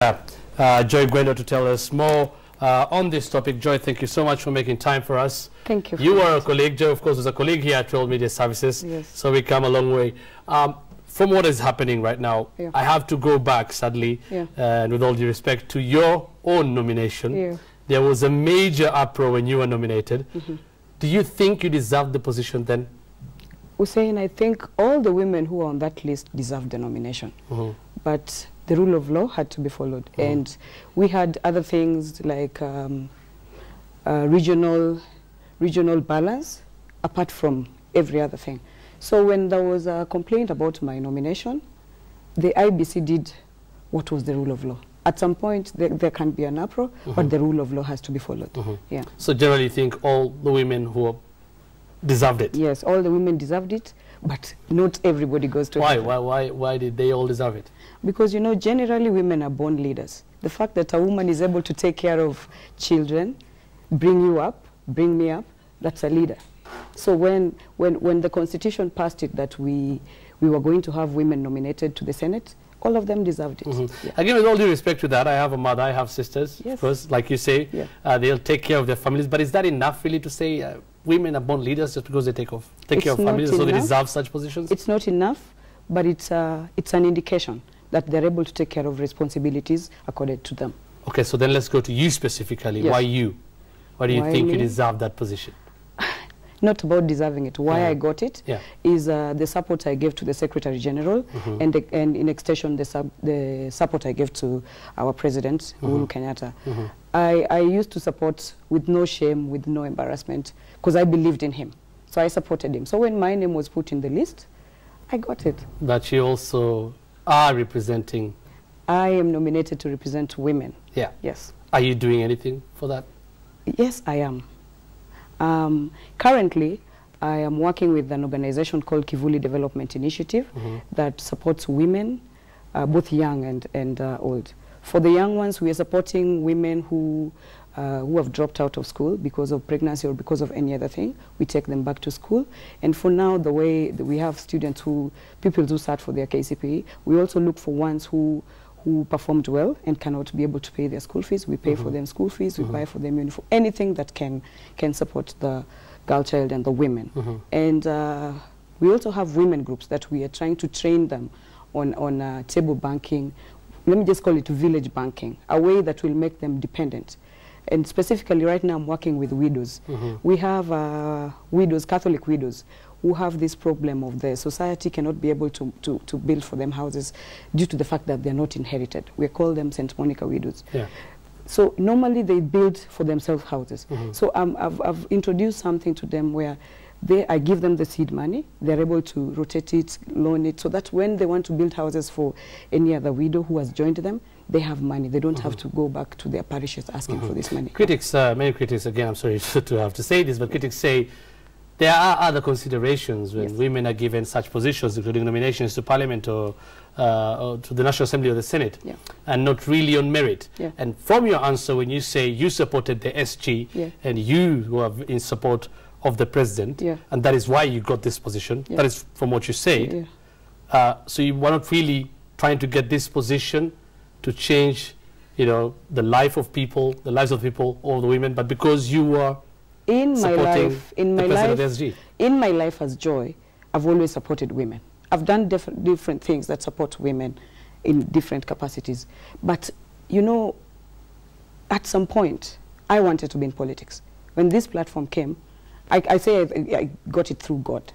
Joy Gwendo to tell us more on this topic. Joy, thank you so much for making time for us. Thank you. You are a colleague. Joy, of course, is a colleague here at World Media Services. Yes. So we come a long way. From what is happening right now, yeah. I have to go back, sadly, and with all due respect, to your own nomination. Yeah. There was a major uproar when you were nominated. Do you think you deserved the position then? Hussein, I think all the women who are on that list deserved the nomination. But the rule of law had to be followed. And we had other things like regional balance, apart from every other thing. So when there was a complaint about my nomination, the IBC did what was the rule of law. At some point, there can be an uproar, but the rule of law has to be followed. Yeah. So generally you think all the women who deserved it? Yes, all the women deserved it, but not everybody goes to it. Why did they all deserve it? Because, you know, generally women are born leaders. The fact that a woman is able to take care of children, bring you up, bring me up, that's a leader. So when the Constitution passed it that we were going to have women nominated to the Senate, all of them deserved it. Again, with all due respect to that, I have a mother, I have sisters, of course, like you say, they'll take care of their families. But is that enough really to say women are born leaders just because they take care of families, so they deserve such positions? It's not enough, but it's an indication that they're able to take care of responsibilities accorded to them. Okay, so then let's go to you specifically. Why you? Why do you think you deserve that position? Not about deserving it. Why I got it is the support I gave to the Secretary General and in extension the support I gave to our President, Uhuru Kenyatta. I used to support with no shame, with no embarrassment, because I believed in him. So I supported him. So when my name was put in the list, I got it. But you also are representing? I am nominated to represent women. Yeah. Yes. Are you doing anything for that? Yes, I am. Currently, I am working with an organization called Kivuli Development Initiative that supports women, both young and old. For the young ones, we are supporting women who have dropped out of school because of pregnancy or because of any other thing. We take them back to school. And for now, the way that we have students people who start for their KCPE, we also look for ones who performed well and cannot be able to pay their school fees. We pay for them school fees, we buy for them uniform, anything that can support the girl child and the women. And we also have women groups that we are trying to train them on table banking. Let me just call it village banking, a way that will make them dependent. And specifically right now I'm working with widows. We have widows, Catholic widows, who have this problem of the society cannot be able to build for them houses due to the fact that they're not inherited. We call them St. Monica widows. So normally they build for themselves houses. So I've introduced something to them where I give them the seed money, they're able to rotate it, loan it, so that when they want to build houses for any other widow who has joined them, they have money. They don't have to go back to their parishes asking for this money. Critics, many critics, again, I'm sorry to have to say this, but critics say there are other considerations when women are given such positions, including nominations to Parliament or to the National Assembly or the Senate, and not really on merit. And from your answer, when you say you supported the SG and you were in support of the President, and that is why you got this position, that is from what you said, so you were not really trying to get this position to change, you know, the lives of people, all the women, but because you were in my life as Joy, I've always supported women. I've done different things that support women in different capacities. But, you know, at some point, I wanted to be in politics. When this platform came, I say I got it through God.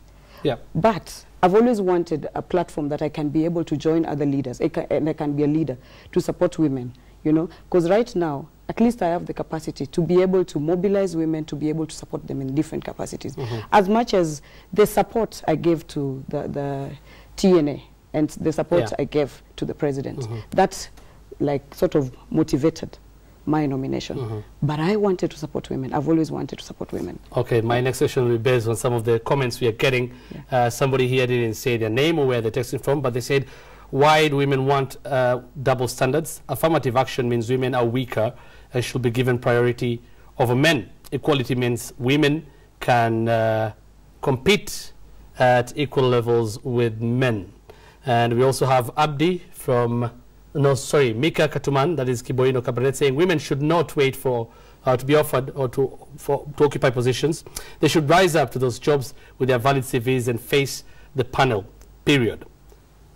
But I've always wanted a platform that I can be able to join other leaders, and I can be a leader to support women, you know, because right now, at least I have the capacity to be able to mobilize women, to be able to support them in different capacities. As much as the support I gave to the TNA and the support I gave to the President, that like sort of motivated my nomination. But I wanted to support women. I've always wanted to support women. Okay, my next question will be based on some of the comments we are getting. Somebody here didn't say their name or where they're texting from, but they said, why do women want double standards? Affirmative action means women are weaker and should be given priority over men. Equality means women can compete at equal levels with men. And we also have Abdi from no, sorry, Mika Katuman, that is Kiboino Cabaret, saying women should not wait for to be offered or to occupy positions. They should rise up to those jobs with their valid CVs and face the panel, period.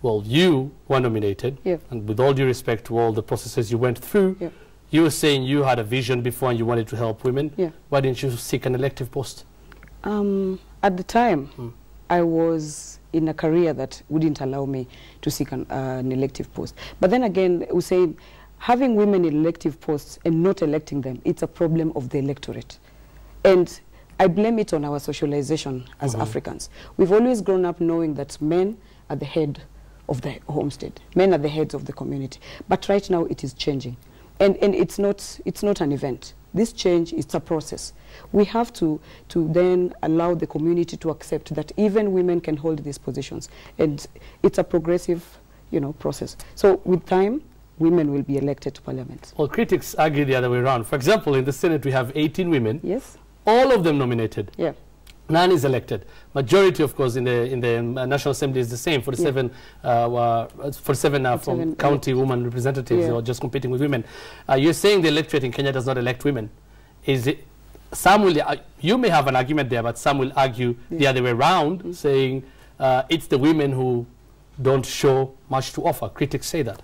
Well, you were nominated, yeah. and with all due respect to all the processes you went through, yeah. you were saying you had a vision before and you wanted to help women. Yeah. Why didn't you seek an elective post? At the time, I was in a career that wouldn't allow me to seek an elective post. But then again, we say having women in elective posts and not electing them, it's a problem of the electorate. And I blame it on our socialization as Africans. We've always grown up knowing that men are the head of the homestead. Men are the heads of the community. But right now it is changing. And it's not an event. This change is a process. We have to then allow the community to accept that even women can hold these positions. And it's a progressive, process. So with time, women will be elected to parliament. Well, critics argue the other way around. For example, in the Senate, we have 18 women. Yes. All of them nominated. Yeah. None is elected. Majority, of course, in the National Assembly is the same. 47, yeah. 47 from county women representatives who are just competing with women. You're saying the electorate in Kenya does not elect women. Is it? Some will. You may have an argument there, but some will argue the other way around, saying it's the women who don't show much to offer. Critics say that.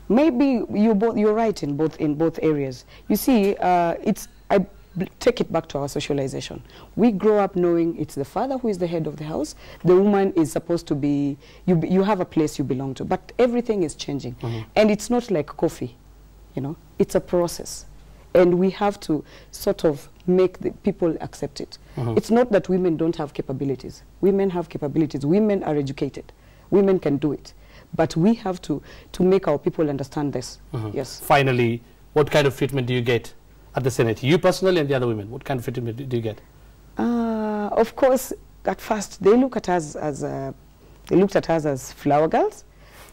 Maybe you're right in both areas. You see, I take it back to our socialization. We grow up knowing it's the father who is the head of the house. The woman is supposed to be, you have a place you belong to. But everything is changing. And it's not like coffee, It's a process. And we have to sort of make the people accept it. It's not that women don't have capabilities. Women have capabilities. Women are educated. Women can do it. But we have to make our people understand this. Yes. Finally, what kind of treatment do you get at the Senate? You personally and the other women, what kind of treatment do you get? Of course, at first they look at us as flower girls,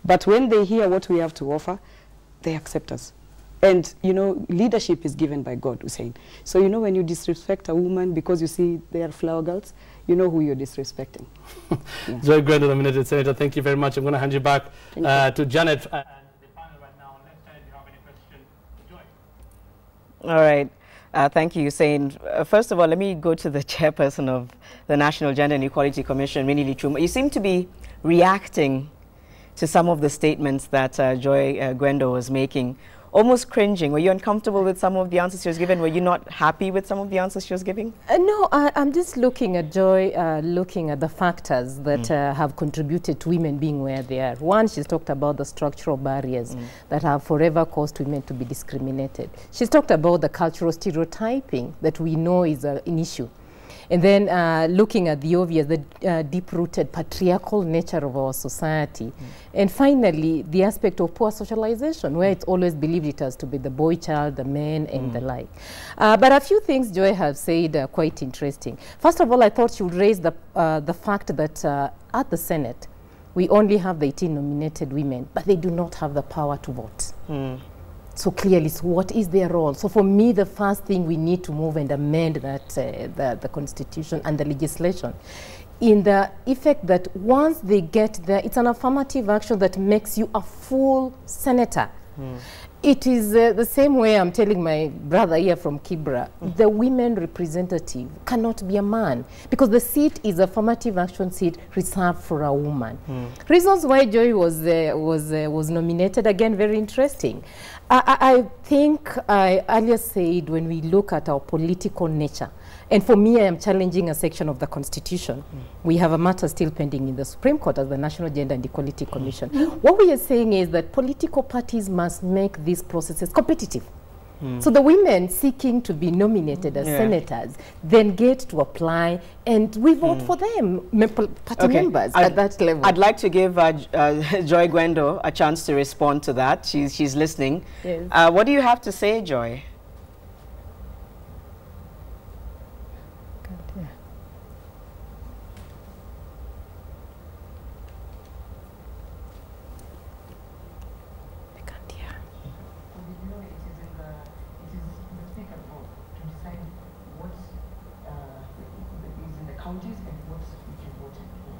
but when they hear what we have to offer, they accept us. And leadership is given by God, Hussein. So when you disrespect a woman because you see they are flower girls, you know who you're disrespecting. Joy Gwendo, nominated senator, thank you very much. I'm going to hand you back to Janet. And the panel right now. Let's Janet, do you have any question to Joy? All right. Thank you, Hussein. First of all, let me go to the chairperson of the National Gender and Equality Commission, Winnie Lichuma. You seem to be reacting to some of the statements that Joy Gwendo was making, almost cringing. Were you uncomfortable with some of the answers she was giving? Were you not happy with some of the answers she was giving? No, I'm just looking at Joy, looking at the factors that have contributed to women being where they are. One, she's talked about the structural barriers that have forever caused women to be discriminated. She's talked about the cultural stereotyping that we know is an issue. And then looking at the obvious, the deep-rooted patriarchal nature of our society. And finally, the aspect of poor socialization, where it's always believed it has to be the boy child, the men, and the like. But a few things Joy has said are quite interesting. First of all, I thought she would raise the fact that at the Senate, we only have the 18 nominated women, but they do not have the power to vote. So clearly, so what is their role? So for me, the first thing we need to move and amend that the constitution and the legislation in the effect that once they get there, it's an affirmative action that makes you a full senator. It is the same way I'm telling my brother here from Kibra, the women representative cannot be a man because the seat is affirmative action seat reserved for a woman. Reasons why Joy was nominated, again, very interesting. I think I earlier said when we look at our political nature, and for me, I am challenging a section of the Constitution. We have a matter still pending in the Supreme Court as the National Gender and Equality Commission. What we are saying is that political parties must make these processes competitive. So the women seeking to be nominated as senators then get to apply, and we vote for them, party members at that level. I'd like to give Joy Gwendo a chance to respond to that. She's listening. Yes. What do you have to say, Joy?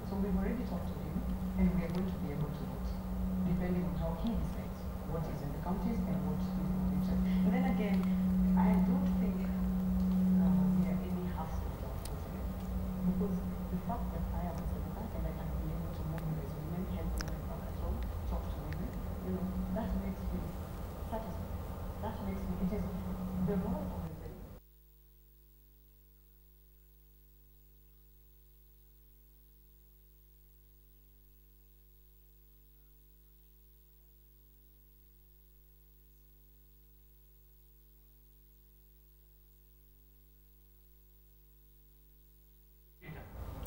So we've already talked to him, and we are going to be able to vote, depending on how he decides.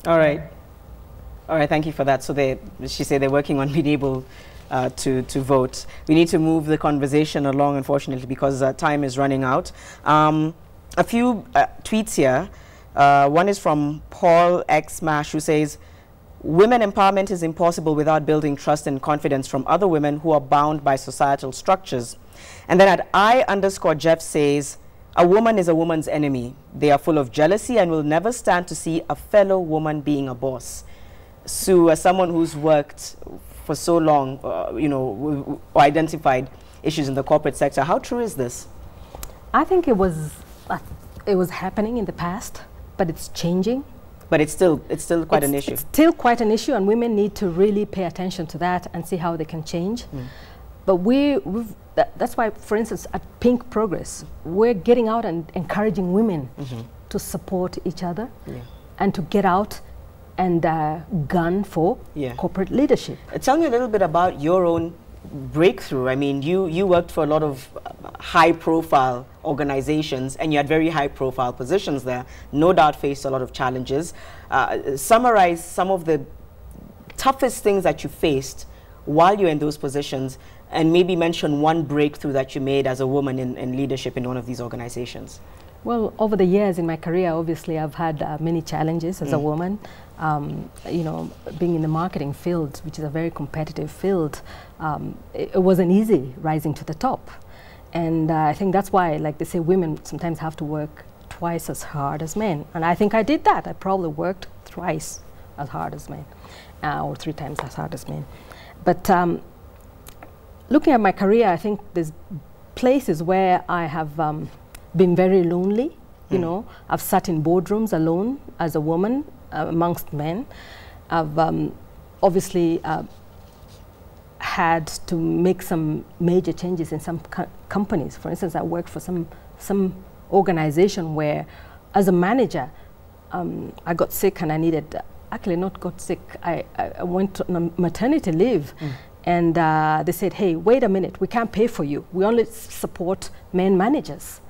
All right. All right, thank you for that. So she said they're working on being able to vote. We need to move the conversation along, unfortunately, because time is running out. A few tweets here. One is from Paul X Mash, who says, women empowerment is impossible without building trust and confidence from other women who are bound by societal structures. And then at I_Jeff says, a woman is a woman's enemy. They are full of jealousy and will never stand to see a fellow woman being a boss. Sue, as someone who's worked for so long, you know, identified issues in the corporate sector, how true is this? I think it was happening in the past, but it's changing. But it's still quite an issue. It's still quite an issue, and women need to really pay attention to that and see how they can change. But that's why, for instance, at Pink Progress, we're getting out and encouraging women to support each other and to get out and gun for corporate leadership. Tell me a little bit about your own breakthrough. I mean, you worked for a lot of high-profile organizations, and you had very high-profile positions there. No doubt faced a lot of challenges. Summarize some of the toughest things that you faced while you're in those positions, and maybe mention one breakthrough that you made as a woman in leadership in one of these organizations. Well, over the years in my career, obviously, I've had many challenges as a woman. You know, being in the marketing field, which is a very competitive field, it wasn't easy rising to the top. And I think that's why, like they say, women sometimes have to work twice as hard as men. And I think I did that. I probably worked thrice as hard as men, or 3 times as hard as men. But looking at my career, I think there's places where I have been very lonely. You know, I've sat in boardrooms alone as a woman amongst men. I've obviously had to make some major changes in some companies. For instance, I worked for some organization where, as a manager, I got sick and I needed, actually not got sick, I went on maternity leave. And they said, hey, wait a minute, we can't pay for you. We only support men managers.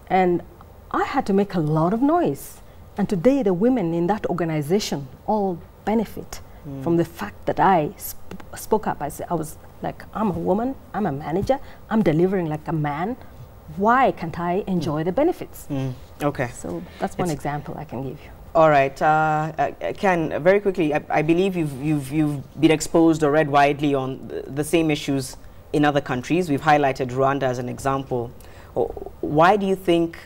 And I had to make a lot of noise. And today the women in that organization all benefit from the fact that I spoke up. I was like, I'm a woman, I'm a manager, I'm delivering like a man. Why can't I enjoy the benefits? Okay. So that's one example I can give you. All right, Ken, very quickly, I believe you've been exposed or read widely on the same issues in other countries. We've highlighted Rwanda as an example. Why do you think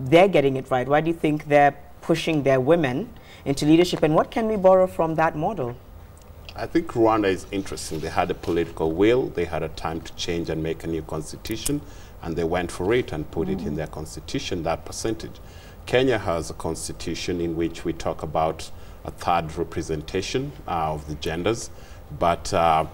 they're getting it right? Why do you think they're pushing their women into leadership, and what can we borrow from that model? I think Rwanda is interesting. They had a political will, they had a time to change and make a new constitution, and they went for it and put it in their constitution, that percentage. Kenya has a constitution in which we talk about a third representation of the genders, but our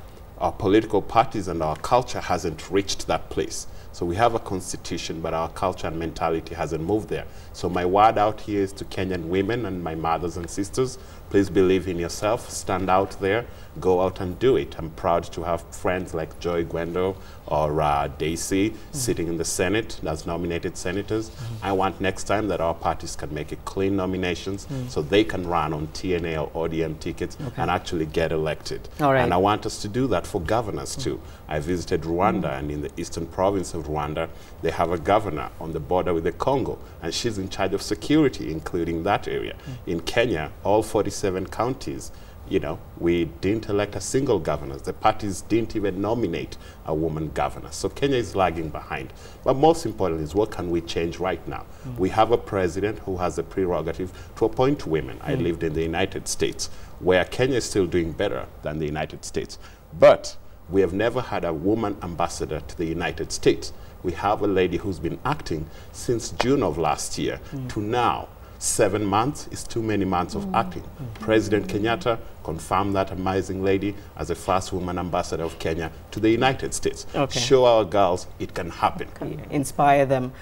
political parties and our culture hasn't reached that place. So we have a constitution, but our culture and mentality hasn't moved there. So my word out here is to Kenyan women and my mothers and sisters, please believe in yourself, stand out there, go out and do it. I'm proud to have friends like Joy Gwendo or Daisy sitting in the Senate as nominated senators. I want next time that our parties can make it clean nominations so they can run on TNA or ODM tickets and actually get elected. All right. And I want us to do that for governors too. I visited Rwanda, and in the eastern province of Rwanda, they have a governor on the border with the Congo, and she's in charge of security, including that area. In Kenya, all 47 counties, you know, we didn't elect a single governor. The parties didn't even nominate a woman governor. So Kenya is lagging behind. But most importantly is, what can we change right now? We have a president who has the prerogative to appoint women. I lived in the United States, where Kenya is still doing better than the United States. But we have never had a woman ambassador to the United States. We have a lady who's been acting since June of last year to now. 7 months is too many months of acting. President Kenyatta confirmed that amazing lady as the first woman ambassador of Kenya to the United States. Show our girls it can happen. Inspire them.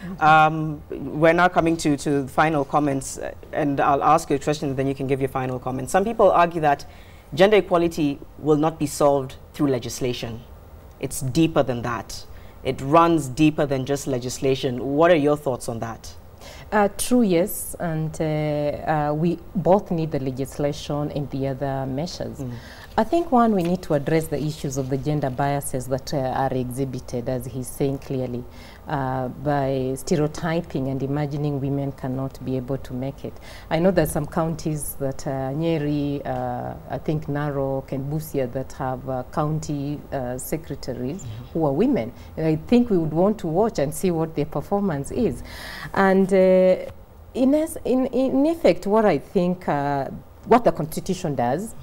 We're now coming to final comments, and I'll ask you a question and then you can give your final comments. Some people argue that gender equality will not be solved through legislation. It's deeper than that. It runs deeper than just legislation. What are your thoughts on that? True, yes, and we both need the legislation and the other measures. I think, one, we need to address the issues of the gender biases that are exhibited, as he's saying clearly, by stereotyping and imagining women cannot be able to make it. I know there's some counties that Nyeri, I think Narok and Busia, that have county secretaries who are women. And I think we would want to watch and see what their performance is. And in effect, what I think, what the Constitution does,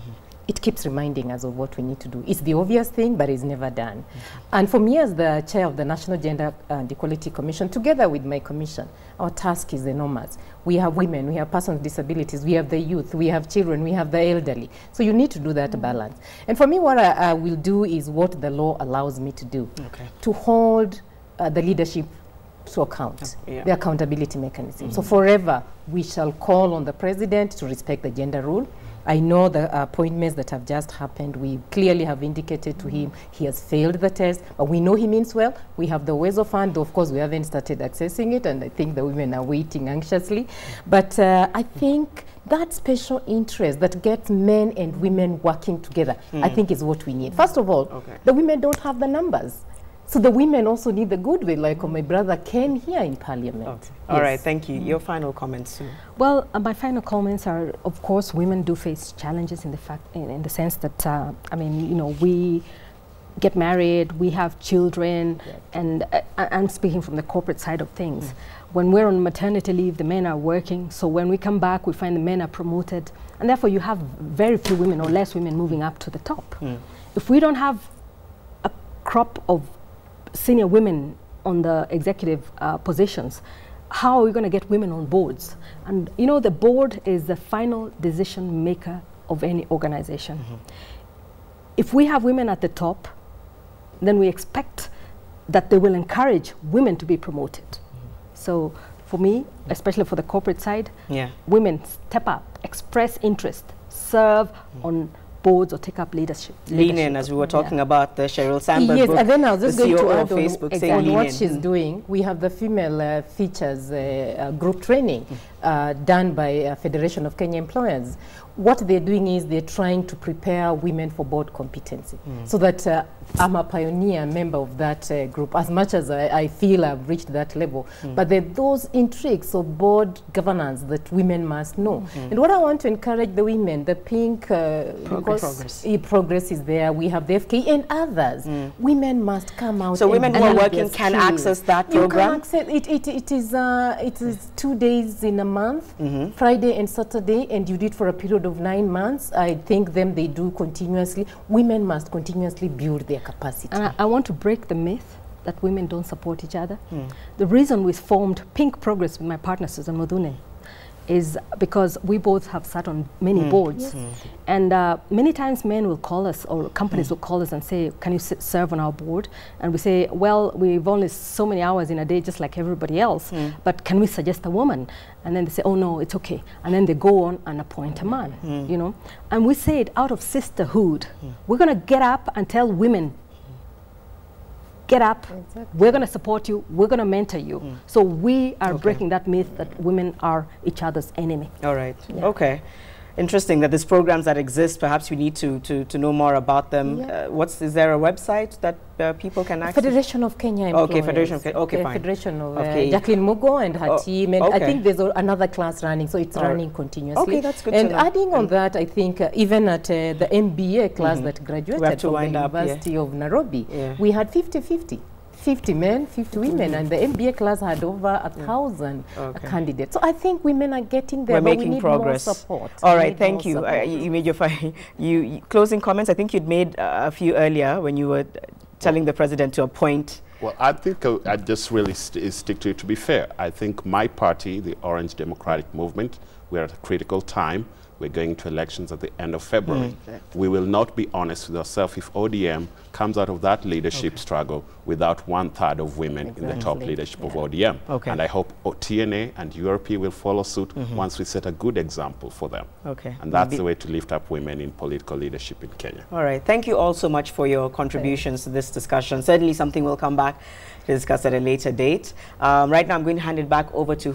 it keeps reminding us of what we need to do. It's the obvious thing, but it's never done. And for me, as the chair of the National Gender and Equality Commission, together with my commission, our task is enormous. We have women, we have persons with disabilities, we have the youth, we have children, we have the elderly. So you need to do that balance. And for me, what I will do is what the law allows me to do, to hold the leadership to account, the accountability mechanism. So forever, we shall call on the president to respect the gender rule. I know the appointments that have just happened, we clearly have indicated to him he has failed the test, but we know he means well. We have the ways of fund, though of course we haven't started accessing it, and I think the women are waiting anxiously. But I think that special interest that gets men and women working together, I think is what we need. First of all, the women don't have the numbers. So the women also need the goodwill, like my brother Ken here in Parliament. All right, thank you. Your final comments, Sue. Well, my final comments are, of course, women do face challenges in the sense that, I mean, you know, we get married, we have children, and I'm speaking from the corporate side of things. When we're on maternity leave, the men are working, so when we come back, we find the men are promoted, and therefore you have very few women or less women moving up to the top. If we don't have a crop of senior women on the executive positions, how are we going to get women on boards? And you know, the board is the final decision maker of any organization. If we have women at the top, then we expect that they will encourage women to be promoted. So for me, especially for the corporate side, women step up, express interest, serve on boards or take up leadership. Lean in, as we were talking about the Sheryl Sandberg yes, book, and then I was just going to add Facebook on what she's doing. We have the female features group training done by Federation of Kenya Employers. What they're doing is they're trying to prepare women for board competency, so that I'm a pioneer member of that group, as much as I feel I've reached that level. But there are those intrigues of board governance that women must know. And what I want to encourage the women, the pink progress is there, we have the FK and others. Women must come out. So women who are working can access that program? You can access it is 2 days in a month, Friday and Saturday, and you do it for a period of 9 months. I think they do continuously. Women must continuously build their capacity. And I want to break the myth that women don't support each other. The reason we formed Pink Progress with my partner Susan Modune is because we both have sat on many boards. And many times men will call us, or companies will call us and say, can you serve on our board? And we say, well, we've only so many hours in a day just like everybody else, but can we suggest a woman? And then they say, oh no, it's okay. And then they go on and appoint a man, you know? And we say it out of sisterhood. We're gonna get up and tell women, get up, we're going to support you, we're going to mentor you. So we are breaking that myth that women are each other's enemy. All right, okay. Interesting that there's programs that exist. Perhaps we need to know more about them. Is there a website that people can access? Federation of Kenya Employers. Okay, Federation of Kenya. Okay, fine. Federation of Jacqueline Mugo and her team. And I think there's another class running, so it's running continuously. Okay, that's good and to know. Adding on that, I think even at the MBA class that graduated from the University of Nairobi, we had 50-50. 50 men, 50 women, and the MBA class had over 1,000 candidates. So I think women are getting there, but we need progress. More support. All right, thank you. You made your closing comments. I think you'd made a few earlier when you were telling the president to appoint. Well, I think I just really stick to it. To be fair, I think my party, the Orange Democratic Movement, we're at a critical time. We're going to elections at the end of February. We will not be honest with ourselves if ODM comes out of that leadership struggle without 1/3 of women in the top leadership of ODM. And I hope TNA and URP will follow suit once we set a good example for them. And that's the way to lift up women in political leadership in Kenya. All right. Thank you all so much for your contributions to this discussion. Certainly something we'll come back to discuss at a later date. Right now I'm going to hand it back over to